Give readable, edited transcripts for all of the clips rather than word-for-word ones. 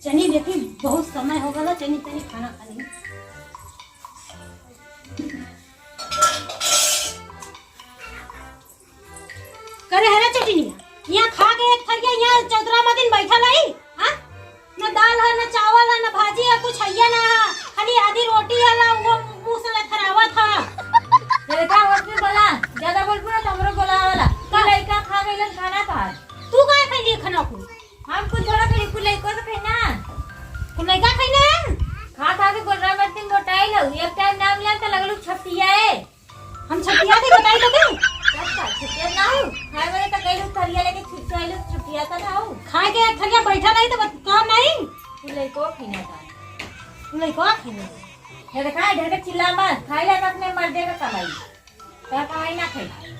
चनी देखी बहुत समय हो गया चनी तनी खाना खाने करे है ना चटनी यहाँ खा के एक थरिया यहाँ चौधरा में दिन बैठा नहीं हाँ न दाल है न चावल है न भाजी है कुछ है ना खाली आधी रोटी है ना वो मुंह से लथरावा था लड़का होटल बोला ज्यादा बोल पूरा तमरो बोला वाला का लड़का खा गइलन खाना खा तू काहे खाई लिए खाना को हम कुछ थोड़ा खाली कुछ लड़को तो खाई ना को लइका खाई ना खा खा के गोरा में दिन मोटाई लो एक टाइम नाम लिया त लगलू छपिया है हम छपिया थे बताई तो दे छपिया ना हो खाए वाले त कइलू थरिया लेके छिपचाइलू छपिया त ना हो खाए के एक थरिया बैठा नहीं तो काम नहीं तू लड़को खाना था लइका खाई ये देखा ढेर के चिल्ला मत खाई ले अपने मर्दे का कमाई तो कमाई ना खाई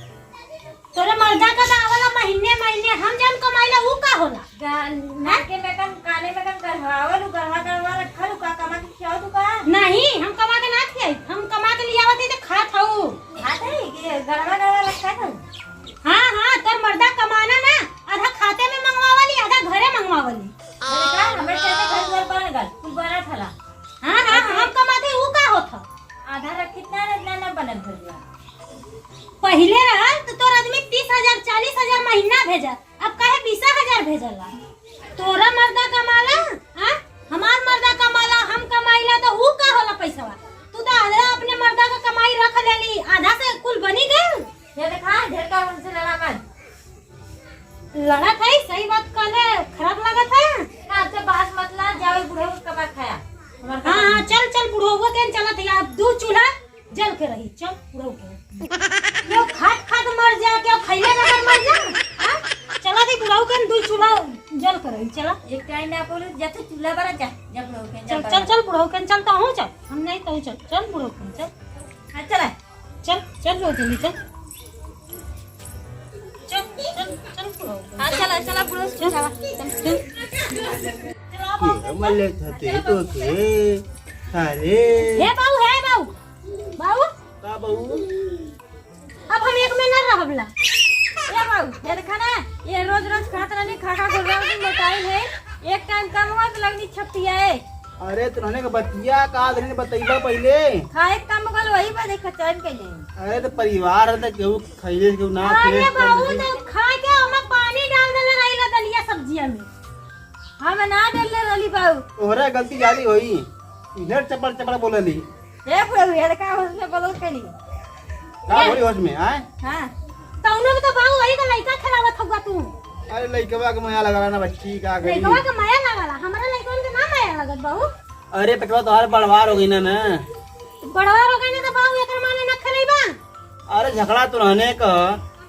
तोरे मर्दा का दावला महीने महीने हम जन कमाइला ऊ का होला नाके में कम काने में कम गरहावल गरहा खलू का कमा के खियाओ तू का नहीं हम कमा के ना खियाई हम कमा के लियावत तो खात हूं खात है कि गरहा लगता है हां हां तोर मर्दा कमाना ना आधा खाते में मंगवावली आधा घरे मंगवावली देखा हमरे चलते घर बन गल कुल बना थला हां हां हम कमाते ऊ का होत आधा रख कितना ना बनल भरिया पहले रहल तो तोर आदमी 30,000 40,000 महीना भेजा अब काहे 20,000 भेजला तोरा मर्दा कमाला हां हमार मर्दा कमाला हम कमाइला तो ऊ का होला पैसावा तू तो आधा अपने मर्दा का कमाई रख लेली आधा से कुल बनी गइल ये देखा ढेर का उनसे लड़ा मत लड़ा था सही बात कहले खराब लागत है हां से बात मतला जावे बुढ़ऊ कमा खाया हां हां चल चल बुढ़ऊ के चलत है अब दू चूल्हा जल के रही चल बुढ़ऊ के क्यों खाट खाट मर जा क्यों खइले ना मर जा हां चला दे बुढ़ऊ के दू चूल्हा जल के रही चला एक टाइम ना बोले जब चूल्हा बना जा जब बुढ़ऊ के चल चल चल बुढ़ऊ के चलता हूं चल हम नहीं तो चल चल बुढ़ऊ के चल हां चला चल चल रो जल्दी चल चल चल चल बुढ़ऊ हां चला चला बुढ़ऊ चला चल मले थते तो के अरे हे बाऊ बाऊ का बहू अब हम एक में ना रहबला ये बाबू ये देखा ना ये रोज रोज खात रहनी खा खा गोरा दिन मोटाई है एक टाइम कम हुआ तो लगनी छपिया है अरे तुहने का बतिया का आदमी बतैला पहले खाए कम गल वही पर देख चैन के ले अरे तो परिवार है तो केहू खइले केहू ना अरे खइले बाबू तो खा के हमें पानी डाल देले रही दलिया सब्जिया में हम ना डले रली बाबू तोहरा गलती ज्यादा होई इधर चपड़ चपड़ बोलली ए बाबू ये देखा उसमें बदल के ली का बोली होश में आए हां तौनो में तो बाबू वही का लइका खरावत होगा तू अरे लइकवा के माया लगा ना बच्ची का गई लइकवा के माया लागला हमरा लइकवन के ना माया लागत बाबू अरे पेटवा तोहार बड़वार हो गई ना बड़वा हो गई ना तो बाबू एकर माने न खरीबा अरे झगड़ा तो रहने का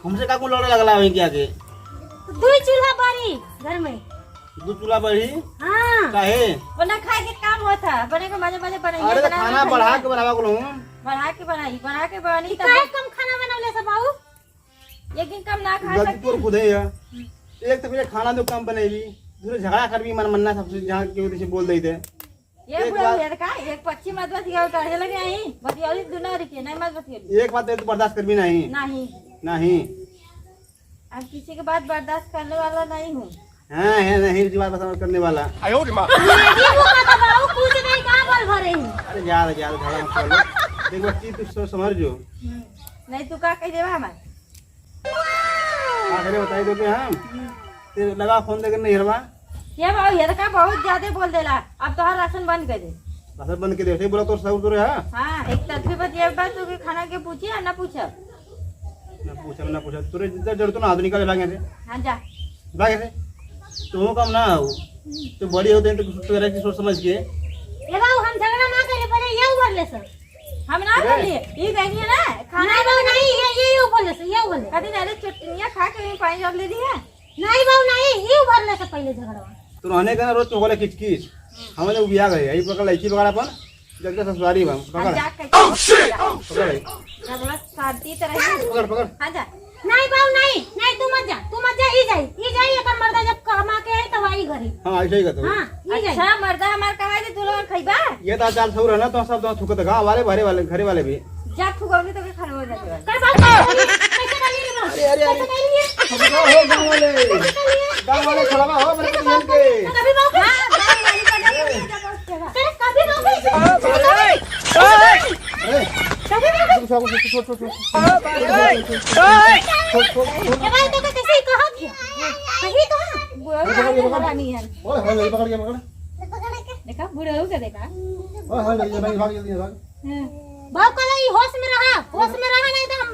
हमसे का को लड़े लगला वही क्या के दुई चूल्हा बारी घर में दू चूल्हा बढ़ी हां काहे बना खाए के काम होता बने को मजे मजे बनाई अरे तो खाना बढ़ा के बनावा को बना के बनी काहे कम खाना बनवले से बाबू एक दिन कम ना खा गलती सकती तोर खुद है एक तो पहले खाना दो कम बनेगी दूसरे झगड़ा कर भी मन मन्ना सबसे जहाँ केहू से बोल देते ये एक बुढ़ऊ बात- ये का एक पक्षी मत बतिया उतारे लगे आई बतियाली दुना रखिए नहीं मत बतियाली एक बात तो बर्दाश्त कर भी नहीं नहीं नहीं अब किसी के बात बर्दाश्त करने वाला नहीं हूँ हाँ है नहीं इस बात बर्दाश्त करने वाला ये वो का बाबू कुछ नहीं का बोल भरे अरे ज्यादा झगड़ा मत कर लो देख बच्ची तू सोच समझ जो नहीं तू का कह देवा हमारे आखिर बताई दो हम तेरे लगा फोन देकर नहीं हरवा ये बाबू ये का बहुत ज्यादा बोल देला अब तो हर राशन बंद कर दे बस बंद के दे बोला तो सब तो है हाँ एक तरफी बतिया बात तू के खाना के पूछिए ना पूछा ना पूछा तुरे जितना जरूरत ना आदमी का भागे से हाँ जा भागे से तू कम ना हो तो बड़ी होते हैं तो तेरा की सोच समझ के ए बाबू हम झगड़ा ना करे पहले ये उबर ले सर हम ना बोलिए ये कहिए ना खाना नहीं बाबू नहीं ये उबर ले सर ये उबर ले कभी नाले चटनिया खा के पानी डाल ले दी है नहीं बाबू नहीं ये उबर ले सर पहले झगड़ा तो रहने का ना रोज तो बोले किच किच हमें लोग बिया गए यही पकड़ लड़की पकड़ अपन जगह ससुरारी बम पकड़ जा के पकड़ जब शादी तरह पकड़ पकड़ हाँ जा नहीं बाबू नहीं तू मत जा ई जाई एकर मर्दा जब कमा के आई तब आई घरे हाँ ऐसे ही कहते हां ई जाई अच्छा मर्दा हमार कमाई दे तू लोग खइबा ये तो चाल सौ रहना तो सब थुकत गाँव वाले भरे वाले घरे वाले भी जा फुगौनी तो खाना हो जाते कर बाबू कैसे डाली रे बाबू अरे अरे कैसे डाली हो गाँव वाले खड़ा हो मेरे को कभी बाबू हां छोड़ छोड़ छोड़ छोड़ ए भाई तो कैसे ही कहत है कही तो बुढ़ऊ रानी है ओए हां ले पकड़ के पकड़ देखा बुढ़ऊ के देखा ओए हां ले भाई भाग जल्दी भाग बाप कहला ई होश में रहा नहीं तो हम